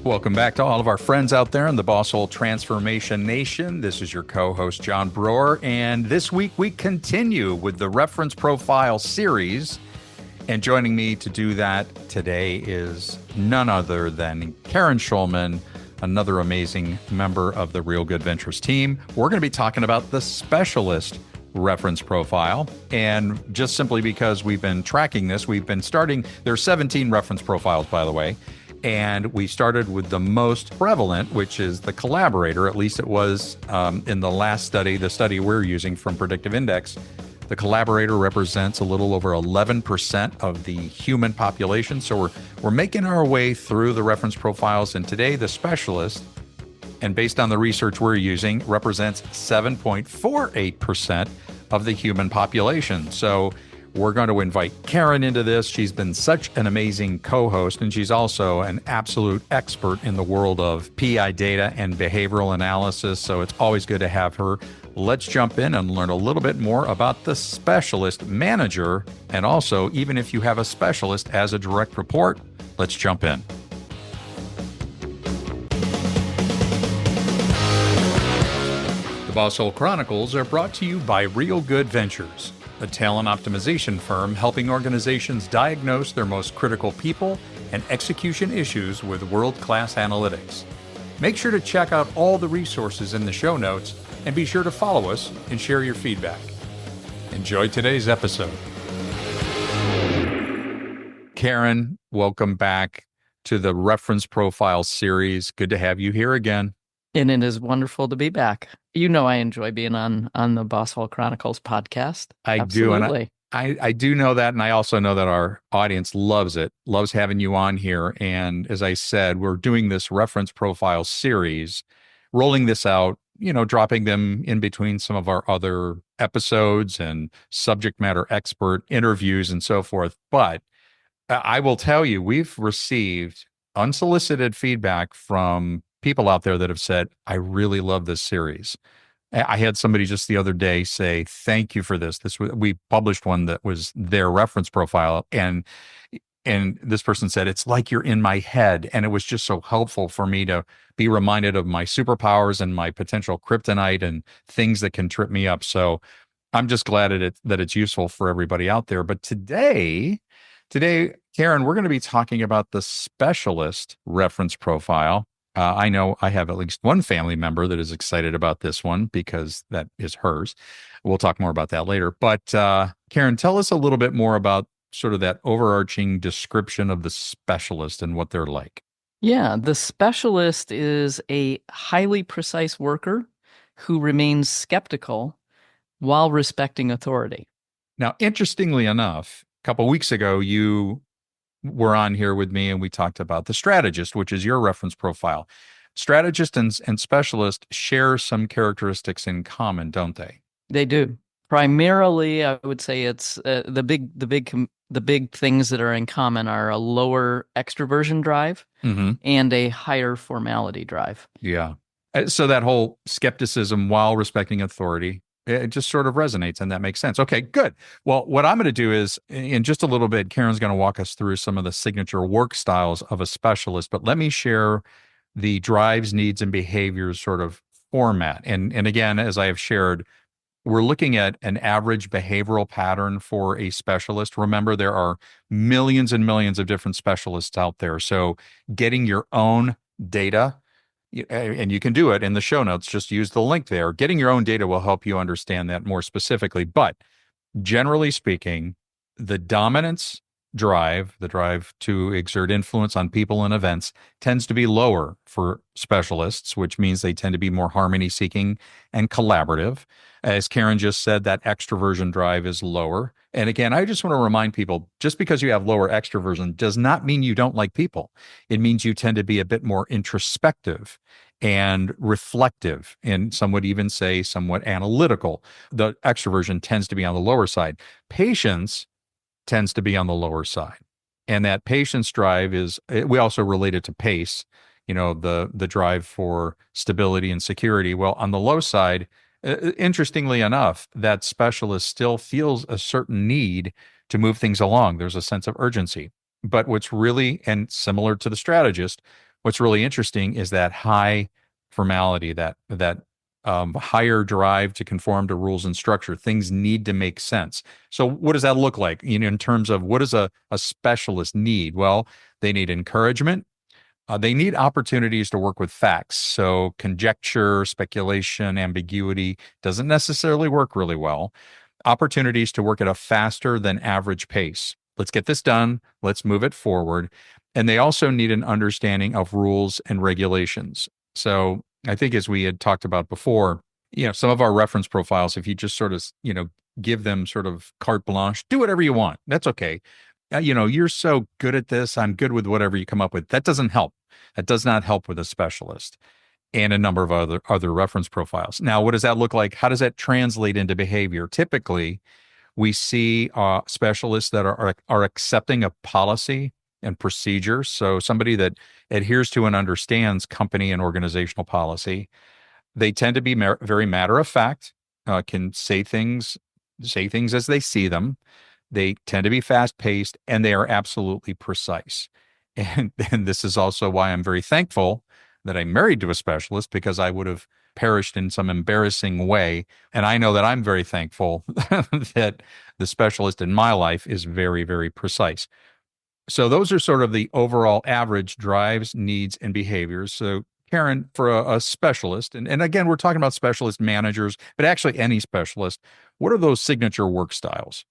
Welcome back to all of our friends out there in the Boss Hole Transformation Nation. This is your co-host, John Brewer, and this week we continue with the Reference Profile series. And joining me to do that today is none other than Karen Shulman, another amazing member of the Real Good Ventures team. We're going to be talking about the Specialist Reference Profile. And just simply because we've been tracking this, we've been starting, there are 17 reference profiles, by the way. And we started with the most prevalent, which is the collaborator. At least it was in the last study, the study we're using from Predictive Index. The collaborator represents a little over 11% of the human population. So we're making our way through the reference profiles. And today, the specialist, and based on the research we're using, represents 7.48% of the human population. So we're going to invite Karen into this. She's been such an amazing co-host, and she's also an absolute expert in the world of PI data and behavioral analysis. So it's always good to have her. Let's jump in and learn a little bit more about the specialist manager. And also, even if you have a specialist as a direct report, let's jump in. The Boss Hole Chronicles are brought to you by Real Good Ventures, a talent optimization firm helping organizations diagnose their most critical people and execution issues with world-class analytics. Make sure to check out all the resources in the show notes and be sure to follow us and share your feedback. Enjoy today's episode. Karen, welcome back to the Reference Profile series. Good to have you here again. And it is wonderful to be back. You know I enjoy being on the Boss Hole Chronicles podcast. I Absolutely. do, and I do know that, and I also know that our audience loves it, loves having you on here. And as I said, we're doing this Reference Profile series, rolling this out, dropping them in between some of our other episodes and subject matter expert interviews and so forth. But I will tell you, we've received unsolicited feedback from people out there that have said, I really love this series. I had somebody just the other day say, thank you for this. We published one that was their reference profile. And this person said, it's like you're in my head. And it was just so helpful for me to be reminded of my superpowers and my potential kryptonite and things that can trip me up. So I'm just glad that it's useful for everybody out there. But today, Karen, we're going to be talking about the specialist reference profile. I know I have at least one family member that is excited about this one because that is hers. We'll talk more about that later. But Karen, tell us a little bit more about sort of that overarching description of the specialist and what they're like. Yeah, the specialist is a highly precise worker who remains skeptical while respecting authority. Now, interestingly enough, a couple of weeks ago, you were on here with me and we talked about the strategist, which is your reference profile. Strategist and specialist share some characteristics in common, don't they? They do. Primarily, I would say it's the big things that are in common are a lower extroversion drive and a higher formality drive. Yeah. So that whole skepticism while respecting authority, it just sort of resonates, and that makes sense. Okay, good. Well, what I'm going to do is, in just a little bit, Karen's going to walk us through some of the signature work styles of a specialist, but let me share the drives, needs, and behaviors sort of format. And again, as I have shared, we're looking at an average behavioral pattern for a specialist. Remember, there are millions and millions of different specialists out there. So getting your own data, and you can do it in the show notes, just use the link there. Getting your own data will help you understand that more specifically. But generally speaking, the dominance drive, the drive to exert influence on people and events, tends to be lower for specialists, which means they tend to be more harmony-seeking and collaborative. As Karen just said, that extroversion drive is lower. And again, I just want to remind people, just because you have lower extroversion does not mean you don't like people. It means you tend to be a bit more introspective and reflective, and some would even say somewhat analytical. The extroversion tends to be on the lower side. Patience tends to be on the lower side. And that patience drive is, we also relate it to pace, the drive for stability and security. Well, on the low side, interestingly enough, that specialist still feels a certain need to move things along. There's a sense of urgency. But what's really, and similar to the strategist, what's really interesting is that high formality, that higher drive to conform to rules and structure. Things need to make sense. So what does that look like? In terms of what does a specialist need? Well, they need encouragement. They need opportunities to work with facts. So conjecture, speculation, ambiguity doesn't necessarily work really well. Opportunities to work at a faster than average pace. Let's get this done. Let's move it forward. And they also need an understanding of rules and regulations. So I think, as we had talked about before, some of our reference profiles, if you just sort of, give them sort of carte blanche, do whatever you want. That's okay. You're so good at this. I'm good with whatever you come up with. That doesn't help. That does not help with a specialist and a number of other reference profiles. Now, what does that look like? How does that translate into behavior? Typically, we see specialists that are accepting of policy and procedure. So somebody that adheres to and understands company and organizational policy. They tend to be very matter of fact, can say things as they see them. They tend to be fast paced, and they are absolutely precise. And this is also why I'm very thankful that I'm married to a specialist, because I would have perished in some embarrassing way. And I know that I'm very thankful that the specialist in my life is very, very precise. So those are sort of the overall average drives, needs, and behaviors. So Karen, for a specialist, and again, we're talking about specialist managers, but actually any specialist, what are those signature work styles?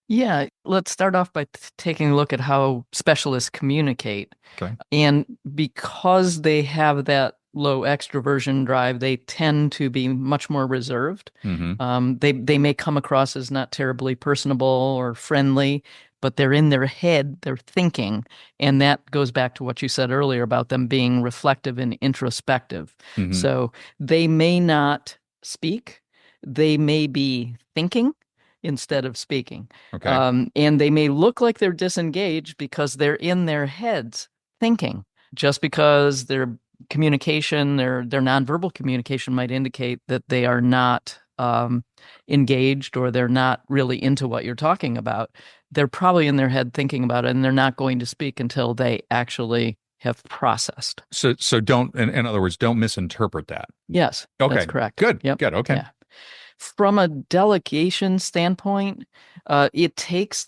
Yeah, let's start off by taking a look at how specialists communicate. Okay. And because they have that low extroversion drive, they tend to be much more reserved. Mm-hmm. They may come across as not terribly personable or friendly, but they're in their head, they're thinking. And that goes back to what you said earlier about them being reflective and introspective. Mm-hmm. So they may not speak, they may be thinking instead of speaking. Okay. And they may look like they're disengaged because they're in their heads thinking. Just because their communication, their nonverbal communication might indicate that they are not engaged, or they're not really into what you're talking about. They're probably in their head thinking about it, and they're not going to speak until they actually have processed. So don't, in other words, don't misinterpret that. Yes, okay. That's correct. Good. Yep. Good. Okay. Yeah. From a delegation standpoint, it takes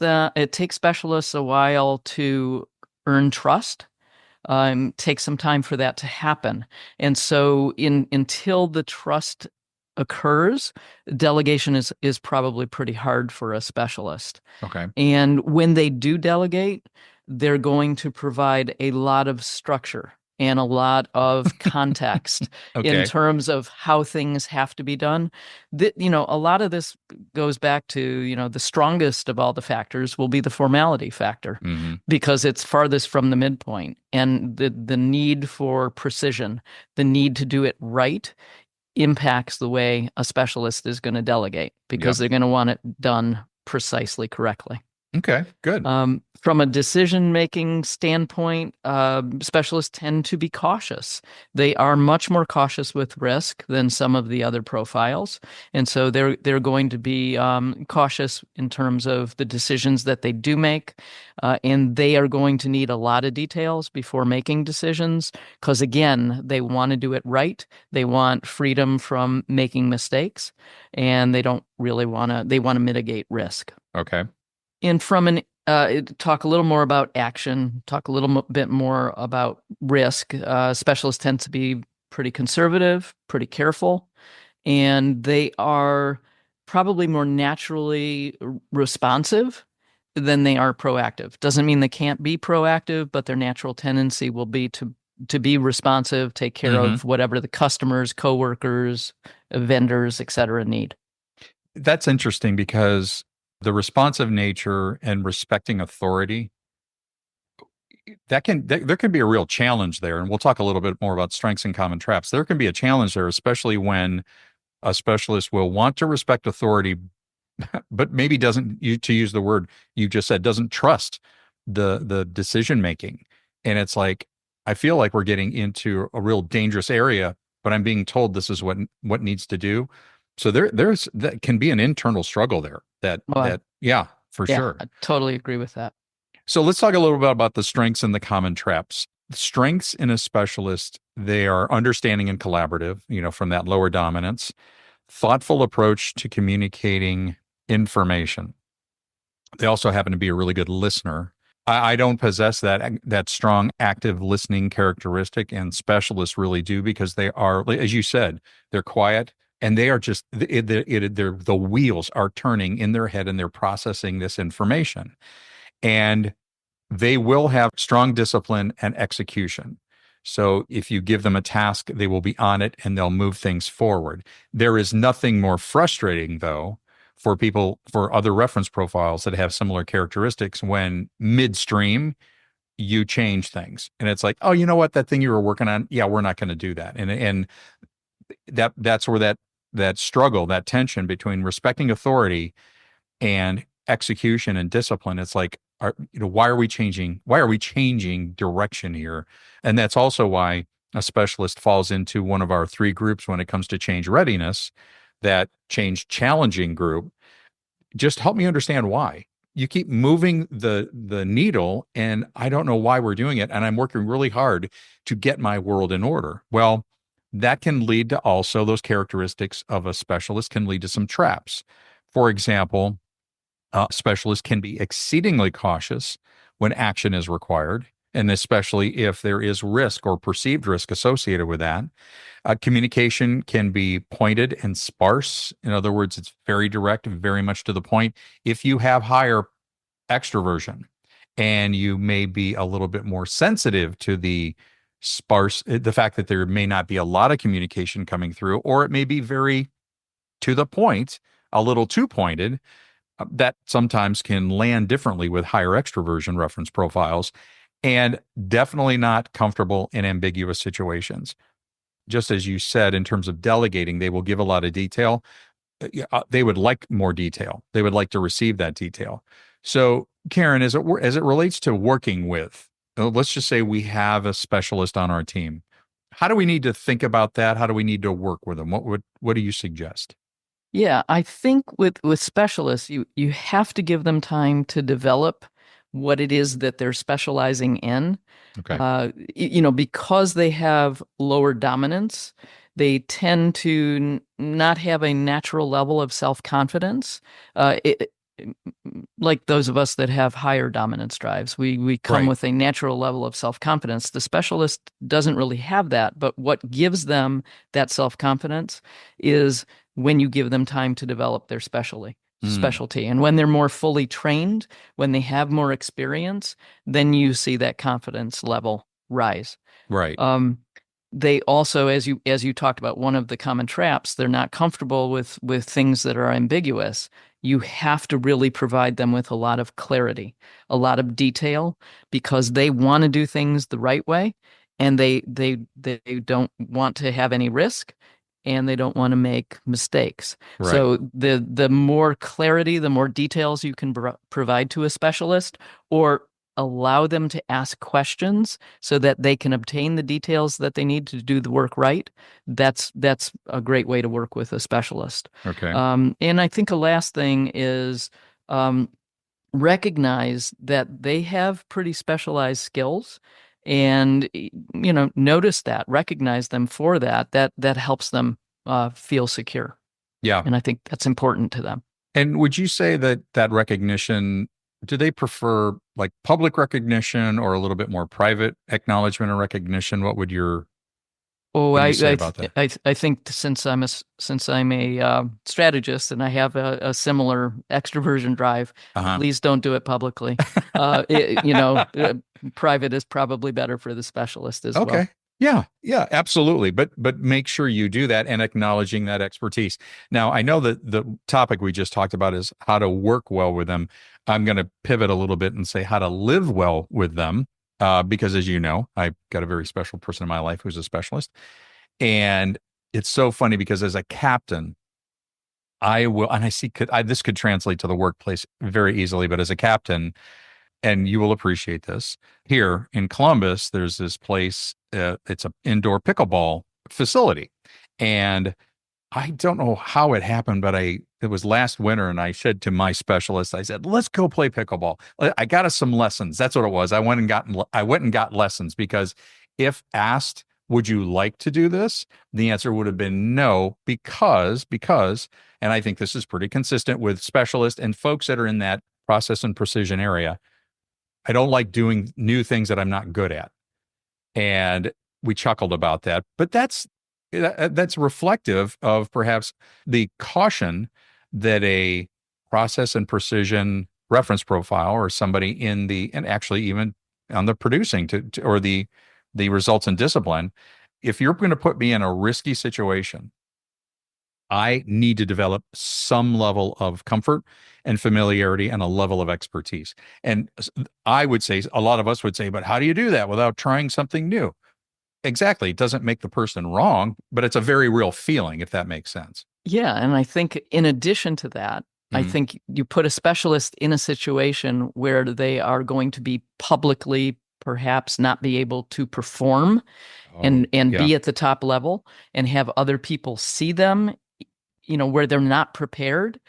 specialists a while to earn trust. Takes some time for that to happen, and so until the trust occurs, delegation is probably pretty hard for a specialist. Okay. And when they do delegate, they're going to provide a lot of structure and a lot of context Okay. in terms of how things have to be done. A lot of this goes back to, the strongest of all the factors will be the formality factor, Mm-hmm. because it's farthest from the midpoint. And the need for precision, the need to do it right, impacts the way a specialist is going to delegate, because they're going to want it done precisely correctly. Okay, good. From a decision-making standpoint, specialists tend to be cautious. They are much more cautious with risk than some of the other profiles, and so they're going to be cautious in terms of the decisions that they do make, and they are going to need a lot of details before making decisions, because again, they want to do it right. They want freedom from making mistakes, and they don't really want to. They want to mitigate risk. Okay. And from talk a little more about action, talk a little bit more about risk. Specialists tend to be pretty conservative, pretty careful, and they are probably more naturally responsive than they are proactive. Doesn't mean they can't be proactive, but their natural tendency will be to be responsive, take care of whatever the customers, coworkers, vendors, et cetera, need. That's interesting, because the responsive nature and respecting authority, there can be a real challenge there. And we'll talk a little bit more about strengths and common traps. There can be a challenge there, especially when a specialist will want to respect authority, but maybe doesn't, to use the word you just said, doesn't trust the decision making. And it's like, I feel like we're getting into a real dangerous area, but I'm being told this is what needs to do. So there's that can be an internal struggle there. For sure. I totally agree with that. So let's talk a little bit about the strengths and the common traps. strengths in a specialist, they are understanding and collaborative, from that lower dominance, thoughtful approach to communicating information. They also happen to be a really good listener. I don't possess that strong active listening characteristic, and specialists really do, because they are, as you said, they're quiet, and they are just the wheels are turning in their head, and they're processing this information, and they will have strong discipline and execution. So if you give them a task, they will be on it and they'll move things forward. There is nothing more frustrating, though, for other reference profiles that have similar characteristics, when midstream you change things and it's like, oh, you know what, that thing you were working on, yeah, we're not going to do that. And that's where that struggle, that tension between respecting authority and execution and discipline, it's like, why are we changing direction here? And that's also why a specialist falls into one of our three groups when it comes to change readiness, that change challenging group. Just help me understand why you keep moving the needle, and I don't know why we're doing it, and I'm working really hard to get my world in order. Well, that can lead to, also, those characteristics of a specialist can lead to some traps. For example, specialists can be exceedingly cautious when action is required, and especially if there is risk or perceived risk associated with that. Communication can be pointed and sparse. In other words, it's very direct, very much to the point. If you have higher extroversion and you may be a little bit more sensitive to the fact that there may not be a lot of communication coming through, or it may be very to the point, a little too pointed, that sometimes can land differently with higher extroversion reference profiles, and definitely not comfortable in ambiguous situations. Just as you said, in terms of delegating, they will give a lot of detail. They would like more detail. They would like to receive that detail. So, Karen, as it relates to working with, let's just say we have a specialist on our team. How do we need to think about that? How do we need to work with them? What do you suggest? Yeah, I think with specialists, you have to give them time to develop what it is that they're specializing in. Okay. Because they have lower dominance, they tend to not have a natural level of self-confidence. Like those of us that have higher dominance drives, we come Right. with a natural level of self-confidence. The specialist doesn't really have that, but what gives them that self-confidence is when you give them time to develop their specialty. And when they're more fully trained, when they have more experience, then you see that confidence level rise. Right. They also, as you talked about, one of the common traps, they're not comfortable with things that are ambiguous. You have to really provide them with a lot of clarity, a lot of detail, because they want to do things the right way, and they don't want to have any risk, and they don't want to make mistakes. Right. So the more clarity, the more details you can provide to a specialist, or allow them to ask questions so that they can obtain the details that they need to do the work right, that's a great way to work with a specialist. Okay. And I think a last thing is recognize that they have pretty specialized skills, and notice that, recognize them for that helps them feel secure. Yeah. And I think that's important to them. And would you say that recognition, do they prefer like public recognition or a little bit more private acknowledgement and recognition? What would you say about that? I think since I'm a strategist and I have a similar extroversion drive, please don't do it publicly. Private is probably better for the specialist as well. Okay. Yeah, absolutely. But make sure you do that, and acknowledging that expertise. Now, I know that the topic we just talked about is how to work well with them. I'm going to pivot a little bit and say how to live well with them, because as you know, I've got a very special person in my life who's a specialist. And it's so funny because as a captain, this could translate to the workplace very easily, but as a captain, and you will appreciate this, here in Columbus, there's this place, it's an indoor pickleball facility. And I don't know how it happened, but it was last winter, and I said to my specialist, I said, let's go play pickleball. I got us some lessons. That's what it was. I went and got lessons because if asked, would you like to do this? The answer would have been no, because, and I think this is pretty consistent with specialists and folks that are in that process and precision area. I don't like doing new things that I'm not good at. And we chuckled about that, but that's reflective of perhaps the caution that a process and precision reference profile or somebody in the, and actually even on the producing or the results and discipline, if you're going to put me in a risky situation, I need to develop some level of comfort and familiarity and a level of expertise. And I would say, a lot of us would say, but how do you do that without trying something new? Exactly. It doesn't make the person wrong, but it's a very real feeling, if that makes sense. Yeah, and I think in addition to that, I Mhm. think you put a specialist in a situation where they are going to be publicly perhaps not be able to perform Oh, and yeah. be at the top level and have other people see them, where they're not prepared.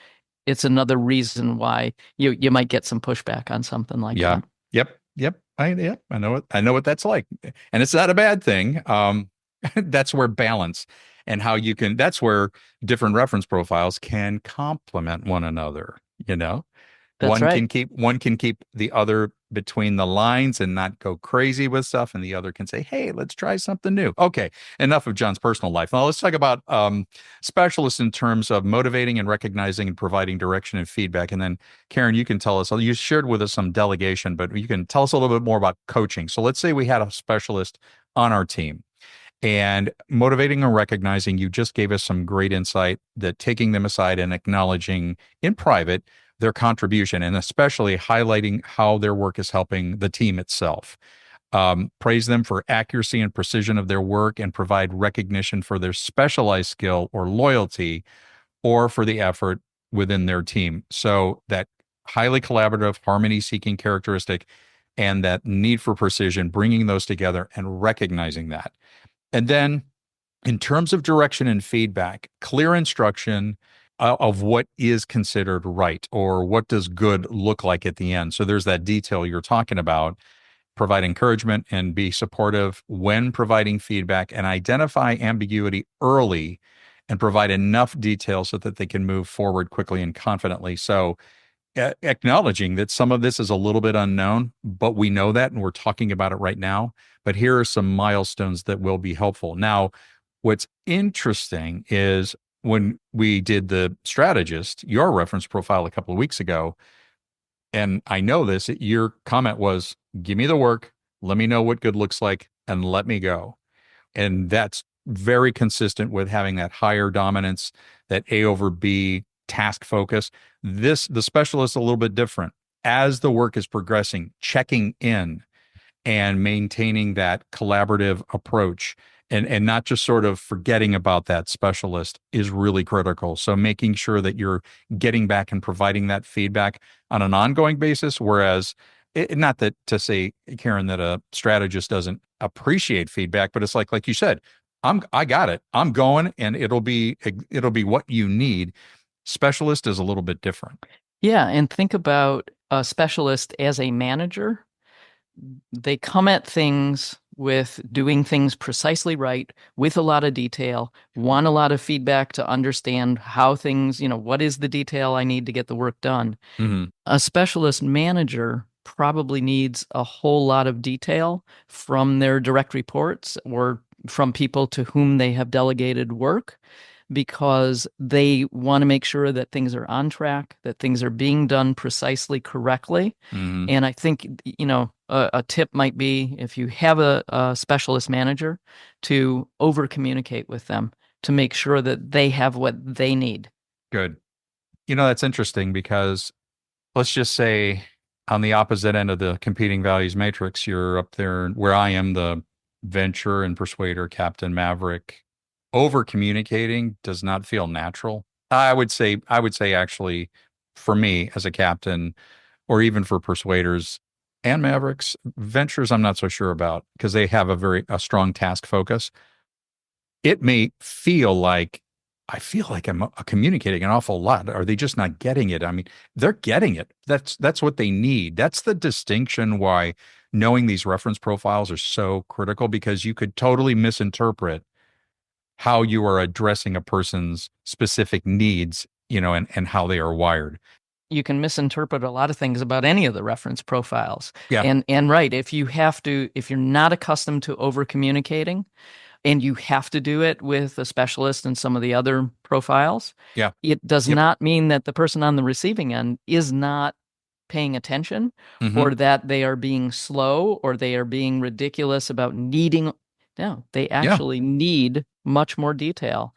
It's another reason why you might get some pushback on something like Yeah. that. Yep. Yep. I know it. I know what that's like. And it's not a bad thing. That's where balance and how you can, that's where different reference profiles can complement one another, you know? That's right. One can keep the other between the lines and not go crazy with stuff, and the other can say, "Hey, let's try something new." Okay, enough of John's personal life. Now let's talk about specialists in terms of motivating and recognizing and providing direction and feedback. And then Karen, you can tell us. You shared with us some delegation, but you can tell us a little bit more about coaching. So let's say we had a specialist on our team. And motivating and recognizing, you just gave us some great insight that taking them aside and acknowledging in private their contribution and especially highlighting how their work is helping the team itself. Praise them for accuracy and precision of their work and provide recognition for their specialized skill or loyalty or for the effort within their team. So that highly collaborative, harmony seeking characteristic and that need for precision, bringing those together and recognizing that. And then in terms of direction and feedback, clear instruction of what is considered right or what does good look like at the end. So there's that detail you're talking about. Provide encouragement and be supportive when providing feedback and identify ambiguity early and provide enough detail so that they can move forward quickly and confidently. So acknowledging that some of this is a little bit unknown, but we know that and we're talking about it right now. But here are some milestones that will be helpful. Now, what's interesting is when we did the strategist, your reference profile a couple of weeks ago, and I know this, your comment was, give me the work, let me know what good looks like, and let me go. And that's very consistent with having that higher dominance, that A over B task focus. The specialist a little bit different. As the work is progressing, checking in and maintaining that collaborative approach and not just sort of forgetting about that specialist is really critical. So making sure that you're getting back and providing that feedback on an ongoing basis, whereas not that to say, Karen, that a strategist doesn't appreciate feedback, but it's like you said, I got it. I'm going and it'll be what you need. Specialist is a little bit different. Yeah, and think about a specialist as a manager. They come at things with doing things precisely right, with a lot of detail, want a lot of feedback to understand how things, what is the detail I need to get the work done. Mm-hmm. A specialist manager probably needs a whole lot of detail from their direct reports or from people to whom they have delegated work because they want to make sure that things are on track, that things are being done precisely correctly. Mm-hmm. And I think, a tip might be if you have a specialist manager to over communicate with them to make sure that they have what they need. Good. That's interesting because let's just say on the opposite end of the competing values matrix, you're up there where I am the venture and persuader, Captain Maverick. Over communicating does not feel natural. I would say actually for me as a captain or even for persuaders and mavericks, ventures I'm not so sure about because they have a strong task focus. It may feel like I feel like I'm communicating an awful lot. Are they just not getting it? I mean, they're getting it. That's what they need. That's the distinction why knowing these reference profiles are so critical, because you could totally misinterpret how you are addressing a person's specific needs, and how they are wired. You can misinterpret a lot of things about any of the reference profiles. Yeah. And right, if you're not accustomed to over communicating and you have to do it with a specialist and some of the other profiles, Yeah. it does Yep. not mean that the person on the receiving end is not paying attention, Hmm. or that they are being slow, or they are being ridiculous about needing. No, they Yeah. actually need much more detail.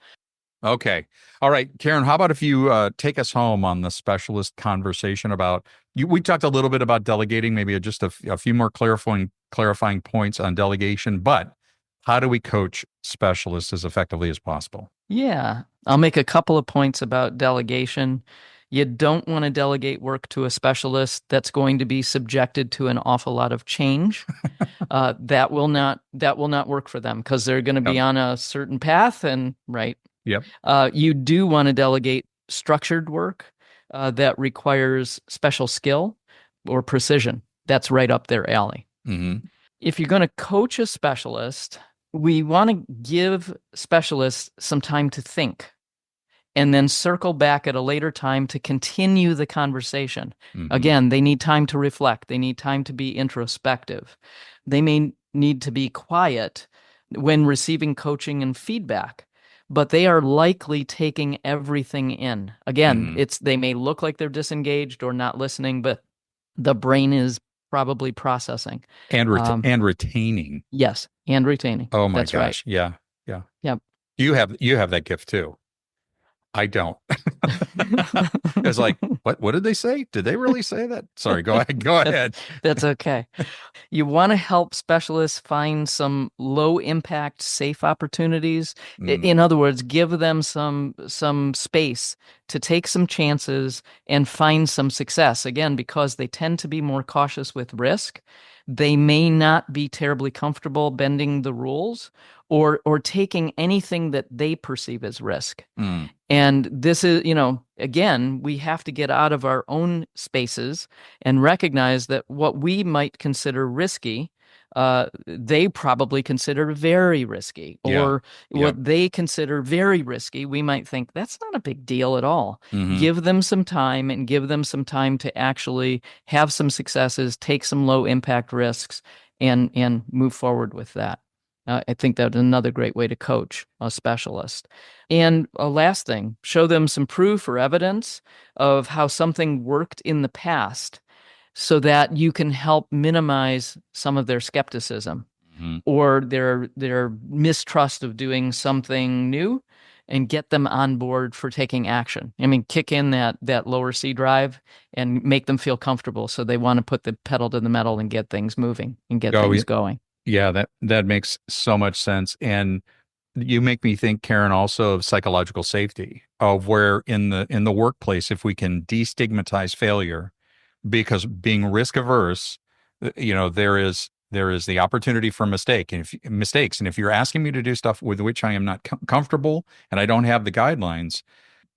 Okay. All right, Karen, how about if you take us home on the specialist conversation about you? We talked a little bit about delegating, maybe just a few more clarifying points on delegation, but how do we coach specialists as effectively as possible? Yeah, I'll make a couple of points about delegation. You don't want to delegate work to a specialist that's going to be subjected to an awful lot of change. That will not work for them, because they're going to be Yep. on a certain path. And right, Yep. you do want to delegate structured work that requires special skill or precision. That's right up their alley. Hmm. If you're going to coach a specialist, we want to give specialists some time to think and then circle back at a later time to continue the conversation. Hmm. Again, they need time to reflect. They need time to be introspective. They may need to be quiet when receiving coaching and feedback, but they are likely taking everything in. Again, Hmm. they may look like they're disengaged or not listening, but the brain is probably processing. Um, And retaining. yes, and retaining. Oh my That's right. gosh. Yeah. Yeah. Yep. You have that gift too. I don't. It's like, what did they say? Did they really say that? Sorry, go ahead. Go That's ahead. that's okay. You want to help specialists find some low impact, safe opportunities. Mm, In other words, give them some space to take some chances and find some success. Again, because they tend to be more cautious with risk, they may not be terribly comfortable bending the rules or taking anything that they perceive as risk. mm, And this is, again, we have to get out of our own spaces and recognize that what we might consider risky, they probably consider very risky, yeah. or Yep. what they consider very risky, we might think that's not a big deal at all. Hmm. Give them some time, and give them some time to actually have some successes, take some low impact risks, and move forward with that. I think that's another great way to coach a specialist. And a last thing, show them some proof or evidence of how something worked in the past, so that you can help minimize some of their skepticism Hmm. or their mistrust of doing something new, and get them on board for taking action. I mean, kick in that lower C drive and make them feel comfortable, so they want to put the pedal to the metal and get things moving and get Oh, yeah. things going. Yeah, that makes so much sense. And you make me think, Karen, also of psychological safety, of where in the workplace, if we can destigmatize failure, because being risk averse, there is the opportunity for mistakes. And if you're asking me to do stuff with which I am not comfortable and I don't have the guidelines,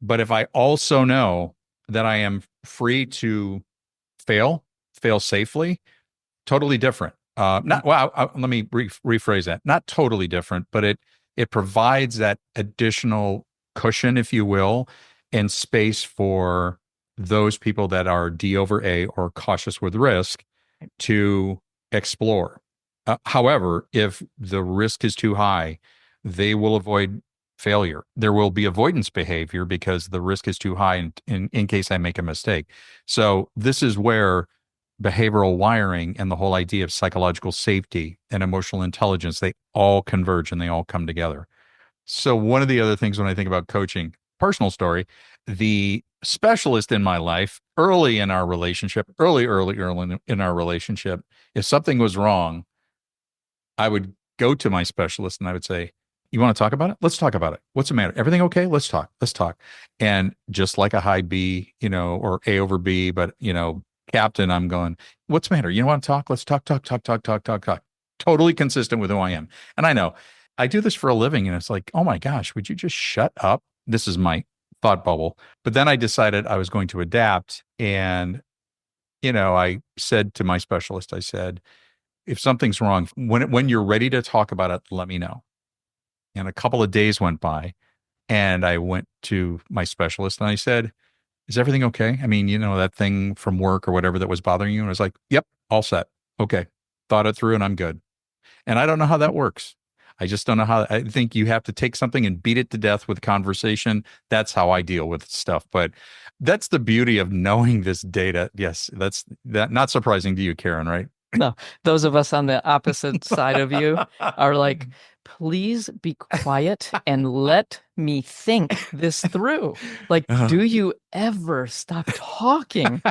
but if I also know that I am free to fail safely, totally different. Not well. Let me rephrase that. Not totally different, but it provides that additional cushion, if you will, and space for those people that are D over A or cautious with risk to explore. However, if the risk is too high, they will avoid failure. There will be avoidance behavior because the risk is too high in case I make a mistake. So this is where behavioral wiring and the whole idea of psychological safety and emotional intelligence, they all converge and they all come together. So one of the other things when I think about coaching, personal story, the specialist in my life, early in our relationship, early in our relationship, if something was wrong, I would go to my specialist and I would say, "You want to talk about it? Let's talk about it. What's the matter? Everything okay? Let's talk. Let's talk." And just like a high B, or A over B, but captain, I'm going, "What's the matter? You want to talk? Let's talk, talk, talk, talk, talk, talk, talk." Totally consistent with who I am. And I know I do this for a living, and it's like, oh my gosh, would you just shut up? This is my thought bubble. But then I decided I was going to adapt. And, I said to my specialist, I said, if something's wrong, when you're ready to talk about it, let me know. And a couple of days went by and I went to my specialist and I said, is everything okay? I mean, that thing from work or whatever that was bothering you. And I was like, yep, all set. Okay. Thought it through and I'm good. And I don't know how that works. I just don't know how. I think you have to take something and beat it to death with conversation. That's how I deal with stuff. But that's the beauty of knowing this data. Yes, that's not surprising to you, Karen, right? No, those of us on the opposite side of you are like, please be quiet and let me think this through. Like, do you ever stop talking?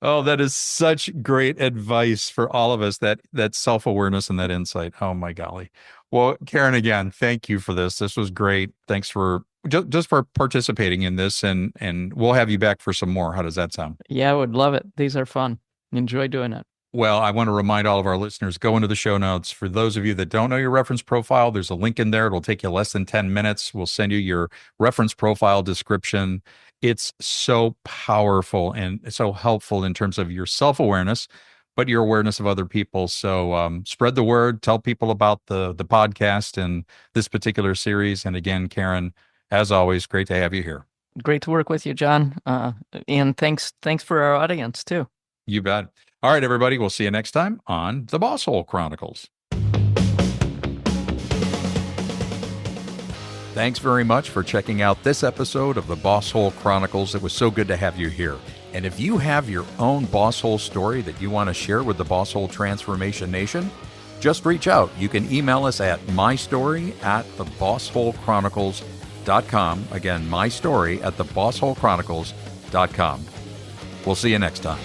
Oh, that is such great advice for all of us, that self-awareness and that insight. Oh my golly. Well, Karen, again, thank you for this. This was great. Thanks for just for participating in this, and we'll have you back for some more. How does that sound? Yeah, I would love it. These are fun. Enjoy doing it. Well, I want to remind all of our listeners, go into the show notes. For those of you that don't know your reference profile, there's a link in there. It'll take you less than 10 minutes. We'll send you your reference profile description. It's so powerful and so helpful in terms of your self-awareness, but your awareness of other people. So spread the word, tell people about the podcast and this particular series. And again, Karen, as always, great to have you here. Great to work with you, John. And thanks for our audience too. You bet. All right, everybody. We'll see you next time on The Boss Hole Chronicles. Thanks very much for checking out this episode of The Boss Hole Chronicles. It was so good to have you here. And if you have your own Boss Hole story that you want to share with the Boss Hole Transformation Nation, just reach out. You can email us at mystory@thebossholechronicles.com. Again, mystory@thebossholechronicles.com. We'll see you next time.